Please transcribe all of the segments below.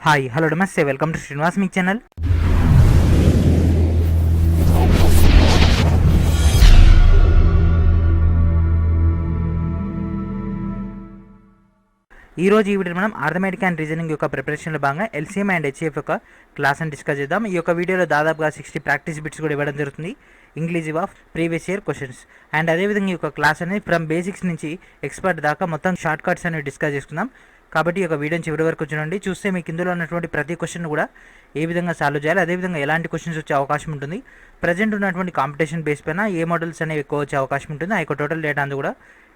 Hi hello నమస్తే welcome to Srinivas me channel. ఈరోజు ఈ వీడియో మనం అర్థమెటిక్ అండ్ రీజనింగ్ యొక్క ప్రిపరేషన్లో భాగంగా ఎల్సీఎం అండ్ హెచ్సిఎఫ్ యొక్క క్లాస్ అని డిస్కస్ చేద్దాం. ఈ యొక్క వీడియోలో దాదాపుగా 60 ప్రాక్టీస్ బిట్స్ కూడా ఇవ్వడం జరుగుతుంది, inclusive of previous year questions. And అదేవిధంగా ఈ యొక్క క్లాస్ అనేది ఫ్రమ్ బేసిక్స్ నుంచి ఎక్స్పర్ట్ దాకా మొత్తం షార్ట్ కట్స్ అనేవి డిస్కస్ చేసుకుందాం. కాబట్టి ఈ యొక్క వీడియోని చివరి వరకు చూడండి. చూస్తే మీకు ఇందులో ఉన్నటువంటి ప్రతి క్వశ్చన్ కూడా ఏ విధంగా సాల్వ్ చేయాలి, అదేవిధంగా ఎలాంటి క్వశ్చన్స్ వచ్చే అవకాశం ఉంటుంది, ప్రజెంట్ ఉన్నటువంటి కాంపిటీషన్ బేస్ పైన ఏ మోడల్స్ అనేవి ఎక్కువ వచ్చే అవకాశం ఉంటుంది, ఆ యొక్క టోటల్ డేటా అంతా కూడా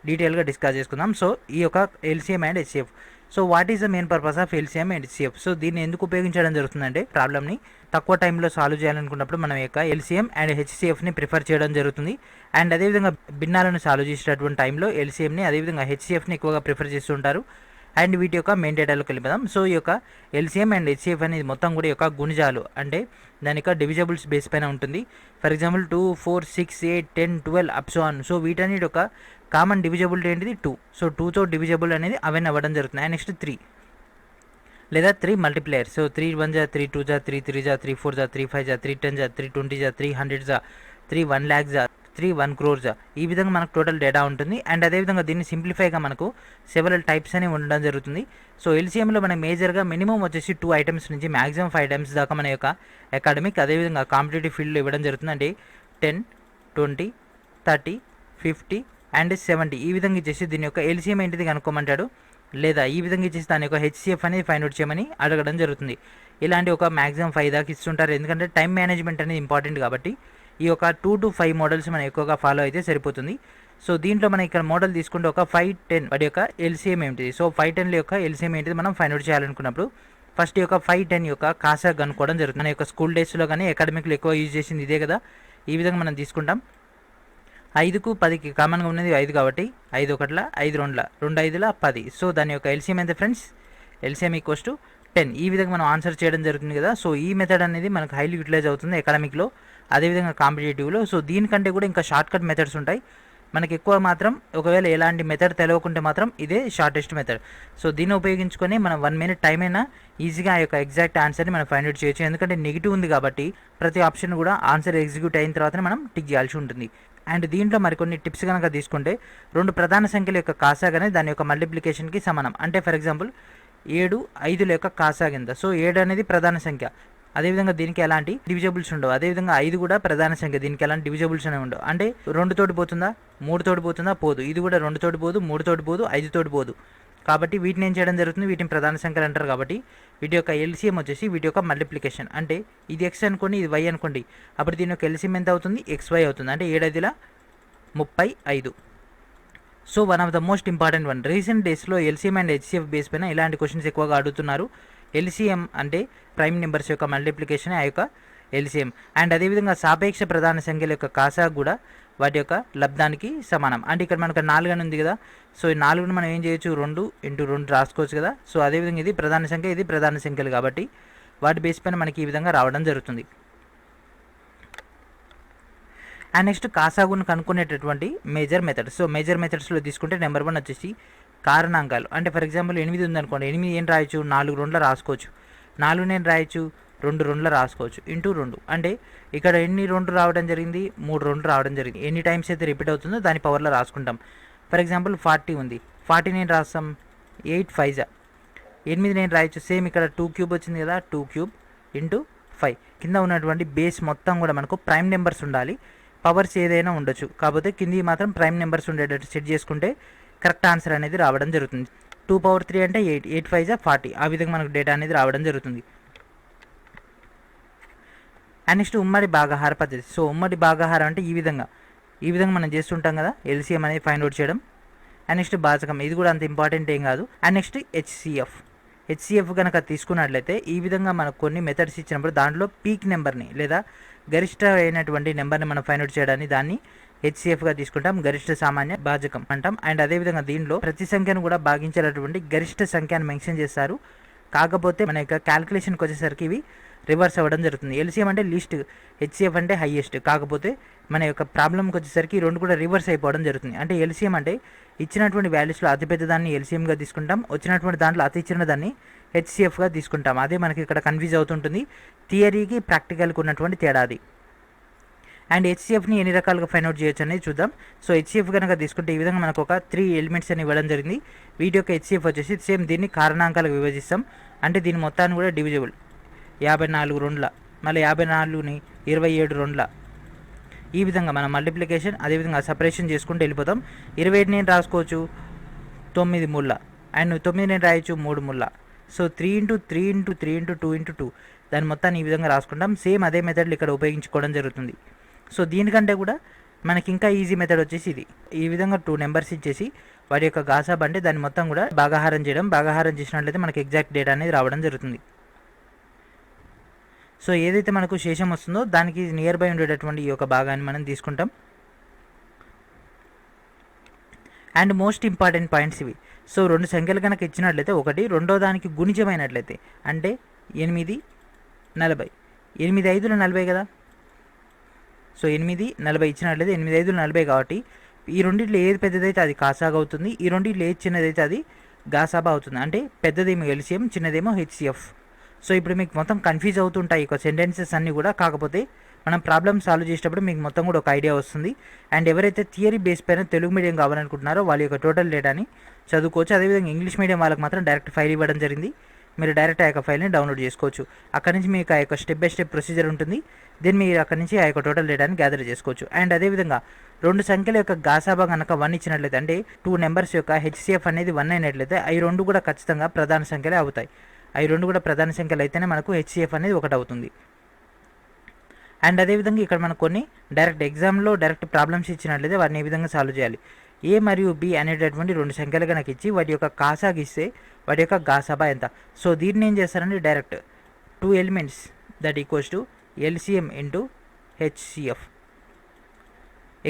డీటెయిల్గా డిస్కస్ చేసుకుందాం. సో ఈ యొక్క LCM and HCF. So what is the main purpose of LCM and HCF? So దీన్ని ఎందుకు ఉపయోగించడం జరుగుతుందంటే ప్రాబ్లమ్ని తక్కువ టైంలో సాల్వ్ చేయాలనుకున్నప్పుడు మనం యొక్క ఎల్సీఎం అండ్ హెచ్సిఎఫ్ని ప్రిఫర్ చేయడం జరుగుతుంది. అండ్ అదేవిధంగా భిన్నాలను సాల్వ్ చేసేటటువంటి టైంలో ఎల్సీఎంని అదేవిధంగా హెచ్సిఎఫ్ని ఎక్కువగా ప్రిఫర్ చేస్తుంటారు. అండ్ వీటి యొక్క మెయిన్ డేటాలోకి వెళ్ళిపోదాం. సో ఈ యొక్క ఎల్సీఎం అండ్ హెచ్సిఎఫ్ అనేది మొత్తం కూడా యొక్క గుణిజాలు, అంటే దాని యొక్క డివిజబుల్స్ బేస్ పైన ఉంటుంది. For example 2, 4, 6, 8, 10, 12 up so on. So వీటన్నిటి యొక్క కామన్ డివిజబుల్ ఏంటిది 2. సో 2తో డివిజబుల్ అనేది అవన్నీ అవ్వడం జరుగుతుంది. అండ్ నెక్స్ట్ 3 లేదా 3 మల్టిప్లేయర్. సో 3 1 జా 3 2 జా 3 3 జా 3 4 జా 3 5 జా 3 10 జా 3 20 జా 3 100 జా 3 1 lakh జా 3 1 crore జా. ఈ విధంగా మనకు టోటల్ డేటా ఉంటుంది. అండ్ అదేవిధంగా దీన్ని సింప్లిఫైగా మనకు సెవెరల్ టైప్స్ అనేవి ఉండడం జరుగుతుంది. సో ఎల్సీఎంలో మనం మేజర్గా మినిమం వచ్చేసి 2 ఐటమ్స్ నుంచి మ్యాక్సిమం 5 ఐటమ్స్ దాకా మన యొక్క అకాడమిక్ అదేవిధంగా కాంపిటేటివ్ ఫీల్డ్లో ఇవ్వడం జరుగుతుంది. అంటే 10, 20, 30, 50 అండ్ 70 ఈ విధంగా ఇచ్చేసి దీని యొక్క ఎల్సీఎం ఏంటిది కనుక్కోమంటాడు, లేదా ఈ విధంగా ఇచ్చేసి దాని యొక్క హెచ్సిఎఫ్ అనేది ఫైండ్ అవుట్ చేయమని అడగడం జరుగుతుంది. ఇలాంటి ఒక మ్యాక్సిమం 5 దాకా ఇస్తుంటారు, ఎందుకంటే టైం మేనేజ్మెంట్ అనేది ఇంపార్టెంట్ కాబట్టి ఈ యొక్క 2 to 5 మోడల్స్ మనం ఎక్కువగా ఫాలో అయితే సరిపోతుంది. సో దీంట్లో మనం ఇక్కడ మోడల్ తీసుకుంటే ఒక 5, 10 వాటి యొక్క ఎల్సీఎం ఏంటిది, సో 5, 10 యొక్క ఎల్సీఎం ఏంటిది మనం ఫైండ్ అవుట్ చేయాలనుకున్నప్పుడు ఫస్ట్ ఈ యొక్క 5, 10 యొక్క కాసా కనుక్కోవడం జరుగుతుంది. మన యొక్క స్కూల్ డేస్లో కానీ అకాడమిక్లో ఎక్కువ యూజ్ చేసింది ఇదే కదా. ఈ విధంగా మనం తీసుకుంటాం. 5కు 10కి కామన్గా ఉన్నది 5 కాబట్టి 5 1 5 2 2 5 10. సో దాని యొక్క ఎల్సీఎం ఎంత ఫ్రెండ్స్? LCM equals to 10. ఈ విధంగా మనం ఆన్సర్ చేయడం జరుగుతుంది కదా. సో ఈ మెథడ్ అనేది మనకు హైలీ యూటిలైజ్ అవుతుంది అకాడమిక్లో అదేవిధంగా కాంపిటేటివ్లో. సో దీనికంటే కూడా ఇంకా షార్ట్ కట్ మెథడ్స్ ఉంటాయి. మనకి ఎక్కువ మాత్రం ఒకవేళ ఎలాంటి మెథడ్ తెలియకుంటే మాత్రం ఇదే షార్టెస్ట్ మెథడ్. సో దీన్ని ఉపయోగించుకొని మనం 1 minute టైం అయినా ఈజీగా ఆ యొక్క ఎగ్జాక్ట్ ఆన్సర్ని మనం ఫైండ్ అవుట్ చేయొచ్చు. ఎందుకంటే నెగిటివ్ ఉంది కాబట్టి ప్రతి ఆప్షన్ కూడా ఆన్సర్ ఎగ్జిక్యూట్ అయిన తర్వాతనే మనం టిక్ చేయాల్సి ఉంటుంది. అండ్ దీంట్లో మరికొన్ని టిప్స్ కనుక తీసుకుంటే 2 ప్రధాన సంఖ్యల యొక్క కాసాగానే దాని యొక్క మల్టిప్లికేషన్కి సమానం. అంటే ఫర్ ఎగ్జాంపుల్ 7 5ల యొక్క కాసాగింద. సో 7 అనేది ప్రధాన సంఖ్య, అదేవిధంగా దీనికి ఎలాంటి డివిజబుల్స్ ఉండవు. అదేవిధంగా 5 కూడా ప్రధాన సంఖ్య, దీనికి ఎలాంటి డివిజబుల్స్ అనేవి ఉండవు. అంటే 2 తోటి పోతుందా, 3 తోటి పోతుందా, పోదు. ఇది కూడా 2 తోటి పోదు, 3 తోటి పోదు, 5 తోటి పోదు. కాబట్టి వీటిని ఏం చేయడం జరుగుతుంది, వీటిని ప్రధాన సంఖ్యలు అంటారు. కాబట్టి వీటి యొక్క ఎల్సీఎం వచ్చేసి వీటి యొక్క మల్టిప్లికేషన్. అంటే ఇది ఎక్స్ అనుకోండి, ఇది వై అనుకోండి, అప్పుడు దీని యొక్క ఎల్సీఎం ఎంత అవుతుంది, XY అవుతుంది. అంటే 7 5ల 35. So one of the most important one. Recent డేస్లో ఎల్సీఎం అండ్ హెచ్సిఎఫ్ బేస్ పైన ఇలాంటి క్వశ్చన్స్ ఎక్కువగా అడుగుతున్నారు. ఎల్సీఎం అంటే ప్రైమ్ నెంబర్స్ యొక్క మల్టిప్లికేషన్ ఆ యొక్క ఎల్సీఎం. అండ్ అదేవిధంగా సాపేక్ష ప్రధాన సంఖ్యల యొక్క కాసా కూడా వాటి యొక్క లబ్ధానికి సమానం. అంటే ఇక్కడ మనకు 4 అని ఉంది కదా. సో ఈ 4ను మనం ఏం చేయొచ్చు, 2 × 2 రాసుకోవచ్చు కదా. సో అదేవిధంగా ఇది ప్రధాన సంఖ్య, ఇది ప్రధాన సంఖ్యలు కాబట్టి వాటి బేస్ పైన మనకి ఈ విధంగా రావడం జరుగుతుంది. అండ్ నెక్స్ట్ కాసాగును కనుక్కునేటటువంటి మేజర్ మెథడ్స్. సో మేజర్ మెథడ్స్లో తీసుకుంటే నెంబర్ 1 వచ్చేసి కారణాంకాలు. అంటే ఫర్ ఎగ్జాంపుల్ 8 ఉందనుకోండి, 8 ఏం రాయొచ్చు, 4 2ల రాసుకోవచ్చు. 4 నేను రాయొచ్చు, 2 2ల రాసుకోవచ్చు, ఇంటూ 2. అంటే ఇక్కడ ఎన్ని 2 రావడం జరిగింది, 3 2 రావడం జరిగింది. ఎన్ని టైమ్స్ అయితే రిపీట్ అవుతుందో దాని పవర్లో రాసుకుంటాం. ఫర్ ఎగ్జాంపుల్ 40 ఉంది, 40 నేను రాస్తాం 8 5 జా 8 నేను రాయొచ్చు. సేమ్ ఇక్కడ 2 3 వచ్చింది కదా, 2 3 ఇంటూ 5. కింద ఉన్నటువంటి బేస్ మొత్తం కూడా మనకు ప్రైమ్ నెంబర్స్ ఉండాలి, పవర్స్ ఏదైనా ఉండొచ్చు. కాకపోతే కింది మాత్రం ప్రైమ్ నెంబర్స్ ఉండేటట్టు సెట్ చేసుకుంటే కరెక్ట్ ఆన్సర్ అనేది రావడం జరుగుతుంది. 2 power 3 అంటే 8, 8 5 జా 40. ఆ విధంగా మనకు డేటా అనేది రావడం జరుగుతుంది. అండ్ నెక్స్ట్ ఉమ్మడి భాగాహార పద్ధతి. సో ఉమ్మడి భాగాహారం అంటే ఈ విధంగా మనం చేస్తుంటాం కదా, ఎల్సీఎం అనేది ఫైండ్ అవుట్ చేయడం. అండ్ నెక్స్ట్ భాజకం, ఇది కూడా అంత ఇంపార్టెంట్ ఏం కాదు. అండ్ నెక్స్ట్ హెచ్సిఎఫ్ కనుక తీసుకున్నట్లయితే ఈ విధంగా మనకు కొన్ని మెథడ్స్ ఇచ్చినప్పుడు దాంట్లో పీక్ నెంబర్ని లేదా గరిష్ట అయినటువంటి నెంబర్ని మనం ఫైండ్ అవుట్ చేయడాన్ని దాన్ని హెచ్సిఎఫ్గా తీసుకుంటాం, గరిష్ట సామాన్య భాజకం అంటాం. అండ్ అదేవిధంగా దీనిలో ప్రతి సంఖ్యను కూడా భాగించేటటువంటి గరిష్ట సంఖ్యను మెన్షన్ చేస్తారు. కాకపోతే మన యొక్క క్యాలిక్యులేషన్కి వచ్చేసరికి ఇవి రివర్స్ అవ్వడం జరుగుతుంది. ఎల్సీఎం అంటే లీస్ట్, హెచ్సిఎఫ్ అంటే హైయెస్ట్. కాకపోతే మన యొక్క ప్రాబ్లంకి వచ్చేసరికి 2 కూడా రివర్స్ అయిపోవడం జరుగుతుంది. అంటే ఎల్సీఎం అంటే ఇచ్చినటువంటి వాల్యూస్లో అతిపెద్ద దాన్ని ఎల్సీఎంగా తీసుకుంటాం, వచ్చినటువంటి దాంట్లో అతి చిన్న దాన్ని హెచ్సిఎఫ్గా తీసుకుంటాం. అదే మనకి ఇక్కడ కన్ఫ్యూజ్ అవుతుంటుంది, థియరీకి ప్రాక్టికల్కి ఉన్నటువంటి తేడా అది. అండ్ హెచ్సిఎఫ్ని ఎన్ని రకాలుగా ఫైండ్ అవుట్ చేయొచ్చు అనేది చూద్దాం. సో హెచ్సిఎఫ్ కనుక తీసుకుంటే ఈ విధంగా మనకు ఒక 3 ఎలిమెంట్స్ అని ఇవ్వడం జరిగింది. వీటి యొక్క హెచ్సిఎఫ్ వచ్చేసి సేమ్ దీన్ని కారణాంకాలకు విభజిస్తాం. అంటే దీని మొత్తాన్ని కూడా డివిజిబుల్ 54 రెండ్ల, మళ్ళీ 54ని 27 రెండ్ల, ఈ విధంగా మనం మల్టిప్లికేషన్ అదేవిధంగా సపరేషన్ చేసుకుంటూ వెళ్ళిపోతాం. 27 నేను రాసుకోవచ్చు 9 ముళ్ళ, అండ్ 9 నేను రాయొచ్చు 3 ముళ్ళ. సో 3 × 3 × 3 × 2 × 2 దాని మొత్తాన్ని ఈ విధంగా రాసుకుంటాం. సేమ్ అదే మెథడ్లు ఇక్కడ ఉపయోగించుకోవడం జరుగుతుంది. సో దీనికంటే కూడా మనకి ఇంకా ఈజీ మెథడ్ వచ్చేసి ఇది. ఈ విధంగా 2 నెంబర్స్ ఇచ్చేసి వాటి యొక్క గాసాబ్ అంటే దాన్ని మొత్తం కూడా భాగాహారం చేయడం. భాగాహారం చేసినట్లయితే మనకి ఎగ్జాక్ట్ డేటా అనేది రావడం జరుగుతుంది. సో ఏదైతే మనకు శేషం వస్తుందో దానికి నియర్ బై ఉండేటటువంటి ఈ యొక్క భాగాన్ని మనం తీసుకుంటాం. అండ్ మోస్ట్ ఇంపార్టెంట్ పాయింట్స్ ఇవి. సో 2 సంఖ్యలు కనుక ఇచ్చినట్లయితే ఒకటి, రెండో దానికి గుణిజమైనట్లయితే అంటే 8 40, 8 5లు 40 కదా. సో 8 40 ఇచ్చినట్లయితే 8 5లు 40 కాబట్టి ఈ రెండింటిలో ఏది పెద్దదైతే అది కాసాగా అవుతుంది, ఈ రెండింటిలో ఏది చిన్నదైతే అది గాసాబా అవుతుంది. అంటే పెద్దదేమో ఎల్సిఎం, చిన్నదేమో హెచ్సిఎఫ్. సో ఇప్పుడు మీకు మొత్తం కన్ఫ్యూజ్ అవుతుంటాయి ఈ సెంటెన్సెస్ అన్నీ కూడా. కాకపోతే మనం ప్రాబ్లమ్ సాల్వ్ చేసేటప్పుడు మీకు మొత్తం కూడా ఒక ఐడియా వస్తుంది. అండ్ ఎవరైతే థియరీ బేస్ పైన తెలుగు మీడియం కావాలనుకుంటున్నారో వాళ్ళ యొక్క టోటల్ డేటాని చదువుకోవచ్చు. అదేవిధంగా ఇంగ్లీష్ మీడియం వాళ్ళకి మాత్రం డైరెక్ట్ ఫైల్ ఇవ్వడం జరిగింది. మీరు డైరెక్ట్ ఆ యొక్క ఫైల్ని డౌన్లోడ్ చేసుకోవచ్చు. అక్కడ నుంచి మీకు ఆ యొక్క స్టెప్ బై స్టెప్ ప్రొసీజర్ ఉంటుంది. దీన్ని మీరు అక్కడ నుంచి ఆ యొక్క టోటల్ డేటాని గ్యాదర్ చేసుకోవచ్చు. అండ్ అదేవిధంగా 2 సంఖ్యల యొక్క గాసాబా కనుక 1 ఇచ్చినట్లయితే అంటే 2 నెంబర్స్ యొక్క హెచ్సిఎఫ్ అనేది 1 అయినట్లయితే అవి 2 కూడా ఖచ్చితంగా ప్రధాన సంఖ్యలే అవుతాయి. అవి 2 కూడా ప్రధాన సంఖ్యలు అయితేనే మనకు హెచ్సిఎఫ్ అనేది 1 అవుతుంది. అండ్ అదేవిధంగా ఇక్కడ మనకు కొన్ని డైరెక్ట్ ఎగ్జామ్లో డైరెక్ట్ ప్రాబ్లమ్స్ ఇచ్చినట్లయితే వాటిని ఏ విధంగా సాల్వ్ చేయాలి. ఏ మరియు బి అనేటటువంటి 2 సంఖ్యలు కనుక ఇచ్చి వాటి యొక్క కాసాగా ఇస్తే వాటి యొక్క గాసాబా ఎంత. సో దీన్ని ఏం చేస్తారంటే direct 2 elements that equals to LCM into HCF,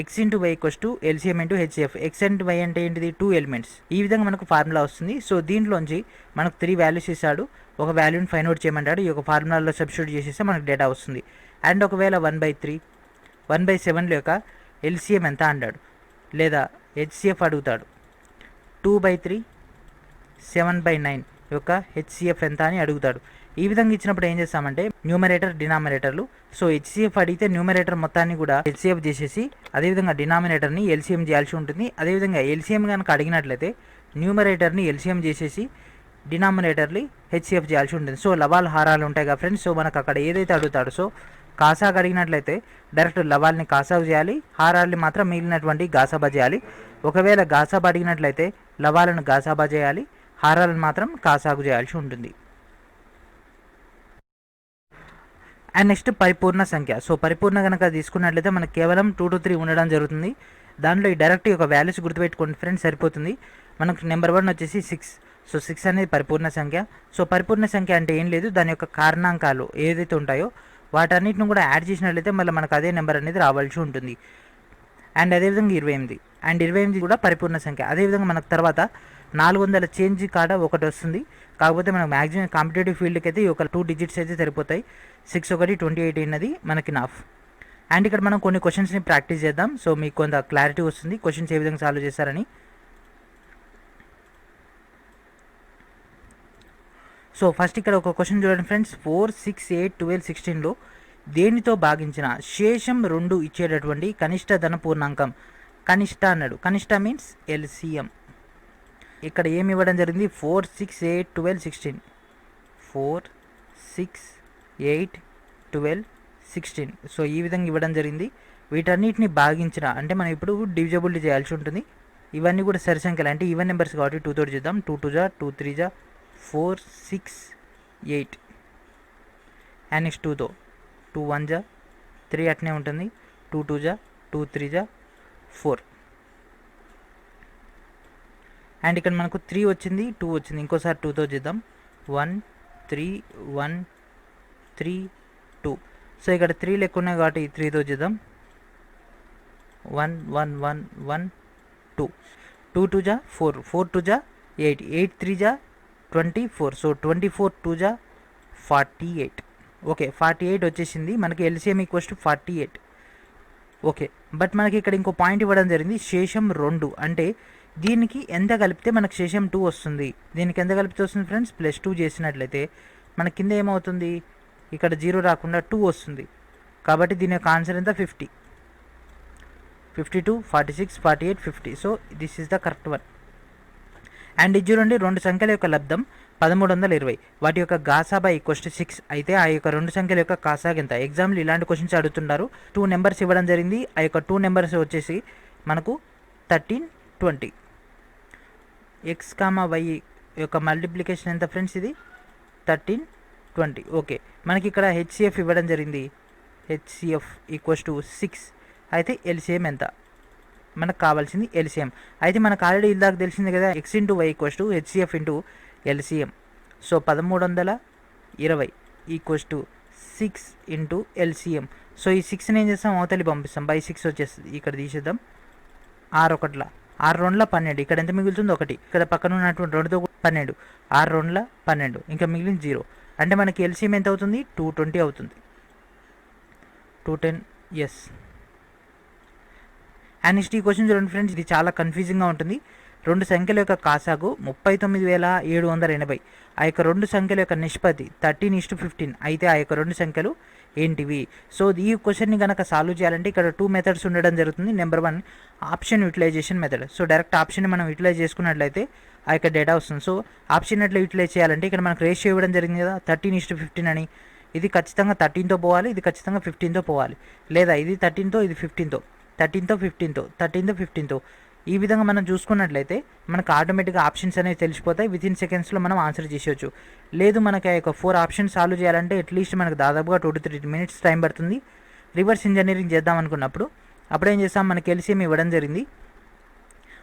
x into y equals to LCM into HCF. X and y అంటే ఏంటిది 2 ఎలిమెంట్స్. ఈ విధంగా మనకు ఫార్ములా వస్తుంది. సో దీంట్లోంచి మనకు 3 వాల్యూస్ ఇస్తాడు, ఒక వాల్యూని ఫైండ్ అవుట్ చేయమంటాడు. ఈ యొక్క ఫార్ములాలో సబ్స్టిట్యూట్ చేసేస్తే మనకు డేటా వస్తుంది. అండ్ ఒకవేళ 1/3 1/7 యొక్క ఎల్సిఎం ఎంత అంటాడు, లేదా హెచ్సిఎఫ్ అడుగుతాడు. 2/3 7/9 యొక్క హెచ్సిఎఫ్ ఎంత అని అడుగుతాడు. ఈ విధంగా ఇచ్చినప్పుడు ఏం చేస్తామంటే న్యూమరేటర్ డినామినేటర్లు. సో హెచ్సిఎఫ్ అడిగితే న్యూమరేటర్ మొత్తాన్ని కూడా హెచ్సిఎఫ్ చేసేసి అదేవిధంగా డినామినేటర్ని ఎల్సిఎం చేయాల్సి ఉంటుంది. అదేవిధంగా ఎల్సిఎం కనుక అడిగినట్లయితే న్యూమరేటర్ని ఎల్సిఎం చేసేసి డినామినేటర్ని హెచ్సిఎఫ్ చేయాల్సి ఉంటుంది. సో లవాల్ హారాలు ఉంటాయి కదా ఫ్రెండ్స్. సో మనకు అక్కడ ఏదైతే అడుగుతాడో సో కాసాగా అడిగినట్లయితే డైరెక్ట్ లవాల్ని కాసాగు చేయాలి, హారాల్ని మాత్రం మిగిలినటువంటి గాసాబా చేయాలి. ఒకవేళ గాసాబా అడిగినట్లయితే లవాలను గాసాబా చేయాలి, హారాలను మాత్రం కాసాగు చేయాల్సి ఉంటుంది. అండ్ నెక్స్ట్ పరిపూర్ణ సంఖ్య. సో పరిపూర్ణ కనుక తీసుకున్నట్లయితే మనకు కేవలం 2 to 3 ఉండడం జరుగుతుంది. దాంట్లో ఈ డైరెక్ట్ ఒక వాల్యూస్ గుర్తుపెట్టుకోండి ఫ్రెండ్స్, సరిపోతుంది. మనకు నెంబర్ 1 వచ్చేసి 6. సో 6 అనేది పరిపూర్ణ సంఖ్య. సో పరిపూర్ణ సంఖ్య అంటే ఏం లేదు, దాని యొక్క కారణాంకాలు ఏదైతే ఉంటాయో వాటన్నిటిని కూడా యాడ్ చేసినట్లయితే మళ్ళీ మనకు అదే నెంబర్ అనేది రావాల్సి ఉంటుంది. అండ్ అదేవిధంగా 28, అండ్ 28 కూడా పరిపూర్ణ సంఖ్య. అదేవిధంగా మనకు తర్వాత 400 చేంజ్ కాడ ఒకటి వస్తుంది. కాకపోతే మనకు మ్యాక్సిమం కాంపిటేటివ్ ఫీల్డ్కి అయితే ఈ ఒక 2 digits అయితే సరిపోతాయి. 6 1 28 అన్నది మనకి నాఫ్. అండ్ ఇక్కడ మనం కొన్ని క్వశ్చన్స్ని ప్రాక్టీస్ చేద్దాం. సో మీకు కొంత క్లారిటీ వస్తుంది క్వశ్చన్స్ ఏ విధంగా సాల్వ్ చేస్తారని. సో ఫస్ట్ ఇక్కడ ఒక క్వశ్చన్ చూడండి ఫ్రెండ్స్. 4 6 8 12 16లో దేనితో భాగించిన శేషం 2 ఇచ్చేటటువంటి కనిష్ట ధన పూర్ణాంకం. కనిష్ట అన్నాడు, కనిష్ట మీన్స్ ఎల్సిఎం. ఇక్కడ ఏమి ఇవ్వడం జరిగింది 4 6 8 12 16. 4 6 8 12 16. సో ఈ విధంగా ఇవ్వడం జరిగింది. వీటన్నిటిని భాగించిన అంటే మనం ఇప్పుడు డివిజబిలిటీ చేయాల్సి ఉంటుంది. ఇవన్నీ కూడా సరి సంఖ్యలు అంటే ఈవెన్ నెంబర్స్ కాబట్టి 2 తోటి చేద్దాం. 2 2 జా 2 3 జా 4 6 8 అండ్ నెక్స్ట్ 2తో 2 1 జా 3 అట్నే ఉంటుంది. 2 2 జా 2 3 జా 4. అండ్ ఇక్కడ మనకు 3 వచ్చింది 2 వచ్చింది. ఇంకోసారి 2తో చేద్దాం. 1 3 1 3 2. సో ఇక్కడ 3 లెక్క ఉన్నాయి కాబట్టి 3తో చేద్దాం. 1 1 1 1 2. 2 2 జా 4 4 2 జా 8 8 3 జా 24. సో 24 2 జా 48. ఓకే 48 వచ్చేసింది మనకి. LCM equals to 48. Okay but మనకి ఇక్కడ ఇంకో పాయింట్ ఇవ్వడం జరిగింది శేషం 2 అంటే దీనికి ఎంత కలిపితే మనకు శేషం 2 వస్తుంది. దీనికి ఎంత కలిపితే వస్తుంది ఫ్రెండ్స్, +2 చేసినట్లయితే మన కింద ఏమవుతుంది, ఇక్కడ 0 రాకుండా 2 వస్తుంది. కాబట్టి దీని యొక్క ఆన్సర్ ఎంత, 50. 52, 46, 48, 50. So this is the correct one. And ఇది చూడండి, రెండు సంఖ్యల యొక్క లబ్ధం 1320, వాటి యొక్క గాసాబా =6 అయితే ఆ యొక్క రెండు సంఖ్యల యొక్క కాసాగ్ ఎంత? ఎగ్జామ్లో ఇలాంటి క్వశ్చన్స్ అడుగుతుంటారు. 2 నెంబర్స్ ఇవ్వడం జరిగింది. ఆ యొక్క 2 నెంబర్స్ వచ్చేసి మనకు 13, 20. x, y యొక్క మల్టిప్లికేషన్ ఎంత ఫ్రెండ్స్, ఇది 13, 20. ఓకే, మనకి ఇక్కడ హెచ్సిఎఫ్ ఇవ్వడం జరిగింది. హెచ్సిఎఫ్ =6 అయితే ఎల్సిఎం ఎంత? మనకు కావాల్సింది ఎల్సిఎం. అయితే మనకు ఆల్రెడీ ఇందాక తెలిసింది కదా, x × y HCF × LCM. So 1320 6 × LCM. So ఈ 6ని ఏం చేస్తాం, అవతలి పంపిస్తాం. బై 6 వచ్చేస్తుంది. ఇక్కడ తీసేద్దాం. 6 1 6 2 12. ఇక్కడ ఎంత మిగులుతుంది, 1. ఇక్కడ పక్కన ఉన్నటువంటి 2తో 12. 6 2 12. ఇంకా మిగిలిన 0. అంటే మనకి ఎల్సిఎం ఎంత అవుతుంది, 220 అవుతుంది. 210. ఎస్. అండ్ నెక్స్ట్ ఈ క్వశ్చన్ చూడండి ఫ్రెండ్స్, ఇది చాలా కన్ఫ్యూజింగ్గా ఉంటుంది. రెండు సంఖ్యల యొక్క కాసాగు 39,780. ఆ యొక్క రెండు సంఖ్యల యొక్క నిష్పత్తి 13:15 అయితే ఆ యొక్క రెండు సంఖ్యలు ఏంటివి? సో ఈ క్వశ్చన్ని కనుక సాల్వ్ చేయాలంటే ఇక్కడ 2 మెథడ్స్ ఉండడం జరుగుతుంది. Number 1 option utilization method. So direct ఆప్షన్ని మనం యూటిలైజ్ చేసుకున్నట్లయితే ఆ యొక్క డేటా వస్తుంది. సో ఆప్షన్ ఎట్లా యూటిలైజ్ చేయాలంటే ఇక్కడ మనకు రేషియో ఇవ్వడం జరిగింది కదా 13:15 అని. ఇది ఖచ్చితంగా 13తో పోవాలి, ఇది ఖచ్చితంగా 15తో పోవాలి. లేదా ఇది 13తో, ఇది 15తో, 13తో 15తో, 13తో 15తో. ఈ విధంగా మనం చూసుకున్నట్లయితే మనకు ఆటోమేటిక్గా ఆప్షన్స్ అనేవి తెలిసిపోతాయి. వితిన్ సెకండ్స్లో మనం ఆన్సర్ చేసేయచ్చు. లేదు మనకి ఆ యొక్క 4 ఆప్షన్స్ సాల్వ్ చేయాలంటే అట్లీస్ట్ మనకు దాదాపుగా 2 to 3 minutes టైం పడుతుంది. రివర్స్ ఇంజనీరింగ్ చేద్దాం అనుకున్నప్పుడు అప్పుడు ఏం చేస్తాం, మనకి ఎల్సిఎం ఇవ్వడం జరిగింది.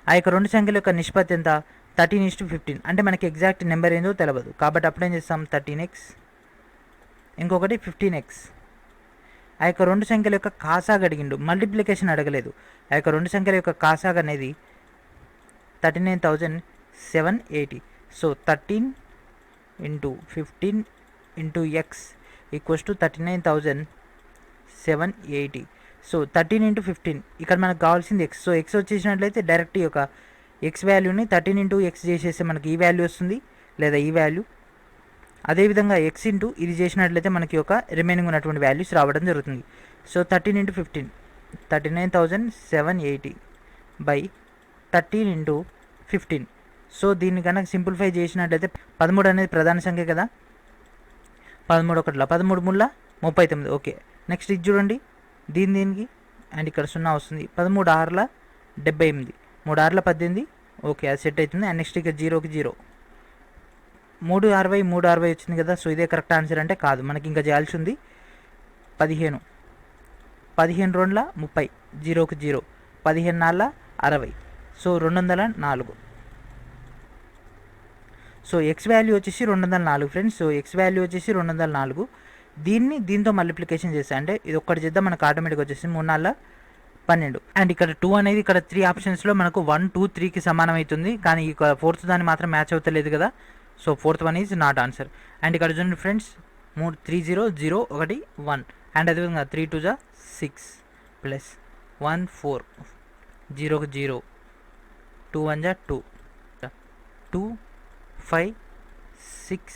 ఆ యొక్క రెండు సంఖ్యల యొక్క నిష్పత్తి ఎంత, 13:15. అంటే మనకి ఎగ్జాక్ట్ నెంబర్ ఏందో తెలియదు. కాబట్టి అప్పుడు ఏం చేస్తాం, 13x ఇంకొకటి 15x. ఆ యొక్క రెండు సంఖ్యల యొక్క కాసాగ్ అడిగిండు, మల్టిప్లికేషన్ అడగలేదు. ఆ యొక్క రెండు సంఖ్యల యొక్క కాసాగ్ అనేది 39,780. So 13 × 15 × x = 39,780. సో 13 × 15 ఇక్కడ మనకు కావాల్సింది x. సో x వచ్చేసినట్లయితే డైరెక్ట్ ఈ యొక్క x వాల్యూని 13 × x చేసేస్తే మనకి ఈ వాల్యూ వస్తుంది, లేదా ఈ వాల్యూ. అదేవిధంగా x ఇంటూ ఇది చేసినట్లయితే మనకి ఒక రిమైనింగ్ ఉన్నటువంటి వాల్యూస్ రావడం జరుగుతుంది. So 13 × 15 39,780 by 13 × 15. సో దీన్ని కనుక సింప్లిఫై చేసినట్లయితే 13 అనేది ప్రధాన సంఖ్య కదా, 13 1 13 3 39. ఓకే, నెక్స్ట్ ఇది చూడండి, దీనికి అండ్ ఇక్కడ 0 వస్తుంది. 13 6 78, 3 6 18. ఓకే, అది సెట్ అవుతుంది. అండ్ నెక్స్ట్ ఇక 0కి 0, 360 360 వచ్చింది కదా. సో ఇదే కరెక్ట్ ఆన్సర్ అంటే కాదు, మనకి ఇంకా చేయాల్సి ఉంది. 15 15 2 30, 0కి 0, 15 4 60. సో 204. సో ఎక్స్ వాల్యూ వచ్చేసి 204 ఫ్రెండ్స్. సో ఎక్స్ వాల్యూ వచ్చేసి 204. దీన్ని దీంతో మల్టిప్లికేషన్ చేస్తే అంటే ఇది ఒక్కటి చేద్దాం, మనకు ఆటోమేటిక్గా వచ్చేసి 3 4 12. అండ్ ఇక్కడ 2 అనేది ఇక్కడ 3 ఆప్షన్స్లో మనకు 1 2 3కి సమానం అవుతుంది. కానీ ఇక 4th దాన్ని మాత్రం మ్యాచ్ అవుతలేదు కదా. So 4th one is not answer. And ఇక్కడ చూడండి ఫ్రెండ్స్, 3 0 0 1 1. అండ్ అదేవిధంగా 3 2 6 ప్లస్ 1 4, 0కి 0, 2 1 2, 2 5 6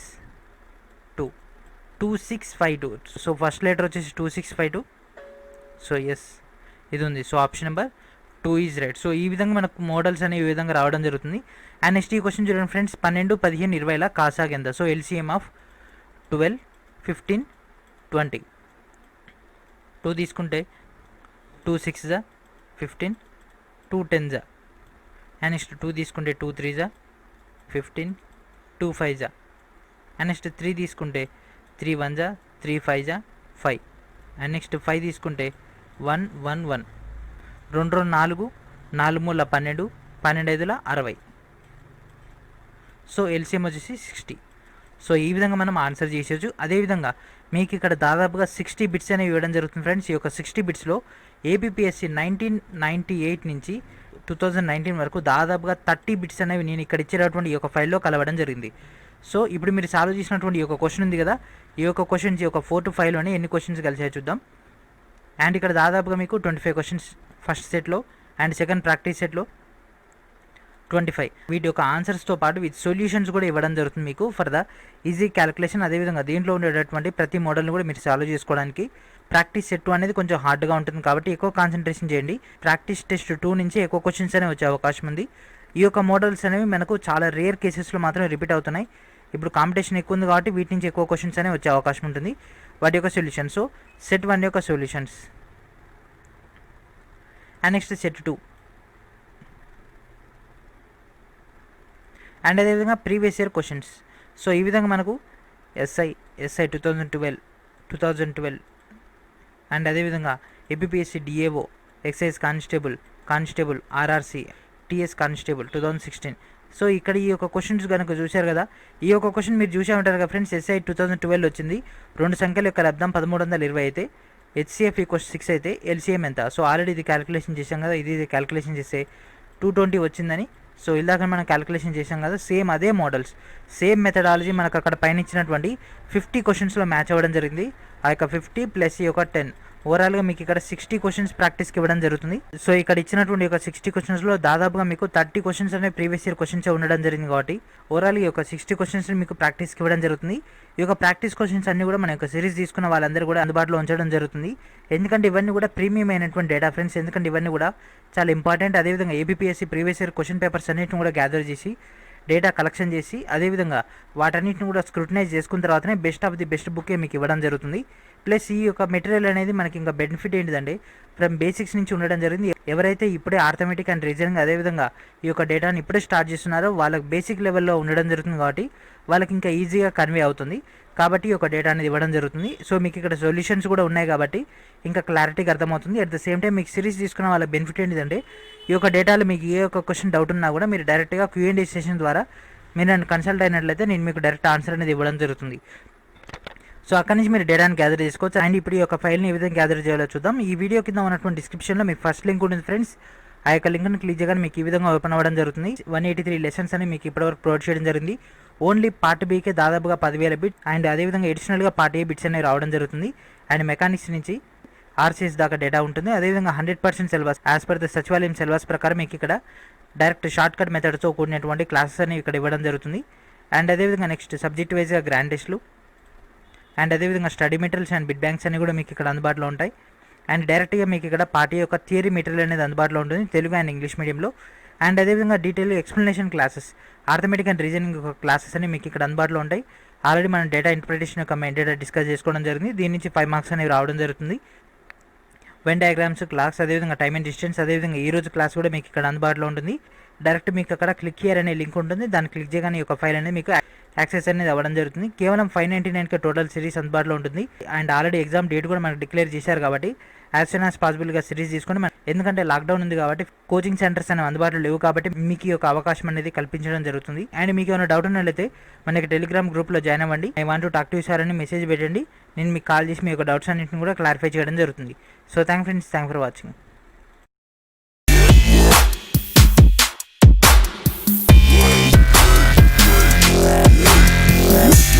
2, 2 6 5 2. సో ఫస్ట్ లెటర్ వచ్చేసి 2 6 5 2. సో ఎస్, ఇది ఉంది. So option number 2 is right. So ఈ విధంగా మనకు మోడల్స్ అనేవి ఈ విధంగా రావడం జరుగుతుంది. అండ్ నెక్స్ట్ ఈ క్వశ్చన్ చూడండి ఫ్రెండ్స్, 12 15 20 కాసాగ్ ఎంత? So LCM of 12 15 20. 2 తీసుకుంటే 2 6 15, 2 10. అండ్ నెక్స్ట్ 2 తీసుకుంటే 2 3 15, 2 5. అండ్ నెక్స్ట్ 3 తీసుకుంటే 3 1 3 5 5. అండ్ నెక్స్ట్ 5 తీసుకుంటే 1 1 1, 2 2 4, 4 3 12, 12 5 60. సో ఎల్సిఎం వచ్చేసి 60. సో ఈ విధంగా మనం ఆన్సర్ చేసేయచ్చు. అదేవిధంగా మీకు ఇక్కడ దాదాపుగా 60 బిట్స్ అనేవి ఇవ్వడం జరుగుతుంది ఫ్రెండ్స్. ఈ యొక్క 60 బిట్స్లో ఏపీఎస్సి 1998 నుంచి 2019 వరకు దాదాపుగా 30 బిట్స్ అనేవి నేను ఇక్కడ ఇచ్చేటటువంటి ఈ యొక్క ఫైల్లో కలవడం జరిగింది. సో ఇప్పుడు మీరు సాల్వ్ చేసినటువంటి ఈ యొక్క క్వశ్చన్ ఉంది కదా, ఈ యొక్క క్వశ్చన్స్ ఈ యొక్క 4 to 5లోనే ఎన్ని క్వశ్చన్స్ కలిసాయో చూద్దాం. అండ్ ఇక్కడ దాదాపుగా మీకు 25 క్వశ్చన్స్ ఫస్ట్ సెట్లో, అండ్ సెకండ్ ప్రాక్టీస్ సెట్లో 25. వీటి యొక్క ఆన్సర్స్తో పాటు విత్ సొల్యూషన్స్ కూడా ఇవ్వడం జరుగుతుంది మీకు ఫర్ ద ఈజీ క్యాలిక్యులేషన్. అదేవిధంగా దీంట్లో ఉండేటటువంటి ప్రతి మోడల్ని కూడా మీరు సాల్వ్ చేసుకోవడానికి ప్రాక్టీస్ సెట్ 2 అనేది కొంచెం హార్డ్గా ఉంటుంది కాబట్టి ఎక్కువ కాన్సన్ట్రేషన్ చేయండి. ప్రాక్టీస్ టెస్ట్ 2 నుంచి ఎక్కువ క్వశ్చన్స్ అనేవి వచ్చే అవకాశం ఉంది. ఈ యొక్క మోడల్స్ అనేవి మనకు చాలా రేర్ కేసెస్లో మాత్రమే రిపీట్ అవుతున్నాయి. ఇప్పుడు కాంపిటీషన్ ఎక్కువ ఉంది కాబట్టి వీటి నుంచి ఎక్కువ క్వశ్చన్స్ అనేవి వచ్చే అవకాశం ఉంటుంది. వాటి యొక్క సొల్యూషన్స్. సో సెట్ 1 యొక్క solutions and next set 2 and అదేవిధంగా ప్రీవియస్ ఇయర్ క్వశ్చన్స్. సో ఈ విధంగా మనకు ఎస్ఐ 2012 అండ్ అదేవిధంగా APSC DAO, excise constable RRC, TS constable 2016. So ఇక్కడ ఈ యొక్క క్వశ్చన్స్ కనుక చూశారు కదా, ఈ యొక్క క్వశ్చన్ మీరు చూసే ఉంటారు కదా ఫ్రెండ్స్. ఎస్ఐ 2012 వచ్చింది. 2 సంఖ్యల యొక్క లబ్ధం 1320 అయితే, హెచ్సిఎఫ్ ఈక్వల్స్ 6 అయితే ఎల్సిఎం ఎంత? సో ఆల్రెడీ ఇది క్యాలిక్యులేషన్ చేసాం కదా, ఇది క్యాలిక్యులేషన్ చేస్తే 220 వచ్చిందని. సో ఇలాగ మనం క్యాలిక్యులేషన్ చేసాం కదా, సేమ్ అదే మోడల్స్, సేమ్ మెథడాలజీ మనకు అక్కడ పైన ఇచ్చినటువంటి 50 క్వశ్చన్స్లో మ్యాచ్ అవ్వడం జరిగింది. ఆ యొక్క 50 ప్లస్ ఈ యొక్క 10 ఓవరాల్గా మీకు ఇక్కడ 60 క్వశ్చన్స్ ప్రాక్టీస్కి ఇవ్వడం జరుగుతుంది. సో ఇక్కడ ఇచ్చినటువంటి ఒక 60 క్వశ్చన్స్లో దాదాపుగా మీకు 30 క్వశ్చన్స్ అనేవి ప్రీవియస్ ఇయర్ క్వశ్చన్స్ ఉండడం జరిగింది కాబట్టి ఓవరాల్ ఈ యొక్క 60 క్వశ్చన్స్ని మీకు ప్రాక్టీస్కి ఇవ్వడం జరుగుతుంది. ఈ యొక్క ప్రాక్టీస్ క్వశ్చన్స్ అన్ని కూడా మన యొక్క సిరీస్ తీసుకున్న వాళ్ళందరూ కూడా అందుబాటులో ఉంచడం జరుగుతుంది. ఎందుకంటే ఇవన్నీ కూడా ప్రీమియం అయినటువంటి డేటా ఫ్రెండ్స్, ఎందుకంటే ఇవన్నీ కూడా చాలా ఇంపార్టెంట్. అదేవిధంగా APSC previous year question papers అన్నింటిని కూడా గ్యాదర్ చేసి డేటా కలెక్షన్ చేసి అదేవిధంగా వాటన్నిటిని కూడా స్క్రూటినైజ్ చేసుకున్న తర్వాతనే బెస్ట్ ఆఫ్ ది బెస్ట్ బుక్కే మీకు ఇవ్వడం జరుగుతుంది. ప్లస్ ఈ యొక్క మెటీరియల్ అనేది మనకి ఇంకా బెనిఫిట్ ఏంటిదంటే ఫ్రమ్ బేసిక్స్ నుంచి ఉండడం జరిగింది. ఎవరైతే ఇప్పుడే ఆర్థమెటిక్ అండ్ రీజనింగ్ అదేవిధంగా ఈ యొక్క డేటాని ఇప్పుడే స్టార్ట్ చేస్తున్నారో వాళ్ళకి బేసిక్ లెవెల్లో ఉండడం జరుగుతుంది కాబట్టి వాళ్ళకి ఇంకా ఈజీగా కన్వే అవుతుంది. కాబట్టి ఈ యొక్క డేటా అనేది ఇవ్వడం జరుగుతుంది. సో మీకు ఇక్కడ సొల్యూషన్స్ కూడా ఉన్నాయి కాబట్టి ఇంకా క్లారిటీగా అర్థమవుతుంది. అట్ ద సేమ్ టైం మీకు సిరీస్ తీసుకున్న వాళ్ళ బెనిఫిట్ ఏంటిదంటే ఈ యొక్క డేటాలో మీకు ఏ ఒక్క క్వశ్చన్ డౌట్ ఉన్నా కూడా మీరు డైరెక్ట్గా Q&A సెషన్ ద్వారా మీరు నన్ను కన్సల్ట్ అయినట్లయితే నేను మీకు డైరెక్ట్ ఆన్సర్ అనేది ఇవ్వడం జరుగుతుంది. సో అక్కడి నుంచి మీరు డేటాని గ్యాదర్ చేసుకోవచ్చు. అండ్ ఇప్పుడు ఈ యొక్క ఫైల్ని ఏ విధంగా గ్యాదర్ చేయాలో చూద్దాం. ఈ వీడియో కింద ఉన్నటువంటి డిస్క్రిప్షన్లో మీకు ఫస్ట్ లింక్ ఉంటుంది ఫ్రెండ్స్. ఆ యొక్క లింక్ని క్లిక్ చేయగానే మీకు ఈ విధంగా ఓపెన్ అవ్వడం జరుగుతుంది. 183 లెసన్స్ అని మీకు ఇప్పటివరకు ప్రొవైడ్ చేయడం జరిగింది. ఓన్లీ పార్ట్ బీకే దాదాపుగా 10,000 బిట్స్ అండ్ అదేవిధంగా అడిషనల్గా పార్ట్ ఏ బిట్స్ అనేవి రావడం జరుగుతుంది. అండ్ మెకానిక్స్ నుంచి ఆర్సీఎస్ దాకా డేటా ఉంటుంది. అదేవిధంగా 100% సిలబస్ యాజ్ పర్ ద సచివాలయం సిలబస్ ప్రకారం మీకు ఇక్కడ డైరెక్ట్ షార్ట్ కట్ మెథడ్తో కూడినటువంటి క్లాసెస్ అనేవి ఇక్కడ ఇవ్వడం జరుగుతుంది. అండ్ అదేవిధంగా నెక్స్ట్ సబ్జెక్ట్ వైజ్గా గ్రాండ్ టెస్ట్లు అండ్ అదేవిధంగా study materials and bit banks అన్ని కూడా మీకు ఇక్కడ అందుబాటులో ఉంటాయి. అండ్ డైరెక్ట్గా మీకు ఇక్కడ పార్టీ యొక్క థియరీ మెటీరియల్ అనేది అందుబాటులో ఉంటుంది తెలుగు అండ్ ఇంగ్లీష్ మీడియంలో. అండ్ అదేవిధంగా detail explanation classes, arithmetic and reasoning classes అని మీకు ఇక్కడ అందుబాటులో ఉంటాయి. ఆల్రెడీ మనం డేటా ఇంటర్ప్రిటేషన్ యొక్క మెయిన్ డేటా డిస్కస్ చేసుకోవడం జరిగింది. దీని నుంచి 5 మార్క్స్ అనేవి రావడం జరుగుతుంది. వెన్ డయాగ్రామ్స్ క్లాస్, అదేవిధంగా టైమ్ అండ్ డిస్టెన్స్, అదేవిధంగా ఈ రోజు క్లాస్ కూడా మీకు ఇక్కడ అందుబాటులో ఉంటుంది. డైరెక్ట్ మీకు అక్కడ క్లిక్ హియర్ అనే లింక్ ఉంటుంది. దాన్ని క్లిక్ చేయగానే ఈ యొక్క ఫైల్ అనేది మీకు యాక్సెస్ అనేది అవ్వడం జరుగుతుంది. కేవలం 599కి టోటల్ సిరీస్ అందుబాటులో ఉంటుంది. అండ్ ఆల్రెడీ ఎగ్జామ్ డేట్ కూడా మనకు డిక్లేర్ చేశారు కాబట్టి యాజ్ సూన్ యాజ్ పాసిబుల్గా సిరీస్ తీసుకొని ఎందుకంటే లాక్డౌన్ ఉంది కాబట్టి కోచింగ్ సెంటర్స్ అనేవి అందుబాటులో లేవు కాబట్టి మీకు ఈ యొక్క అవకాశం అనేది కల్పించడం జరుగుతుంది. అండ్ మీకు ఏమైనా డౌట్ ఉన్నట్లయితే మనకి టెలిగ్రామ్ గ్రూప్లో జాయిన్ అవ్వండి. I want to talk to you sir అని మెసేజ్ పెట్టండి. నేను మీకు కాల్ చేసి మీ యొక్క డౌట్స్ అన్నింటిని కూడా క్లారిఫై చేయడం జరుగుతుంది. So thank friends, thank for watching. Yeah.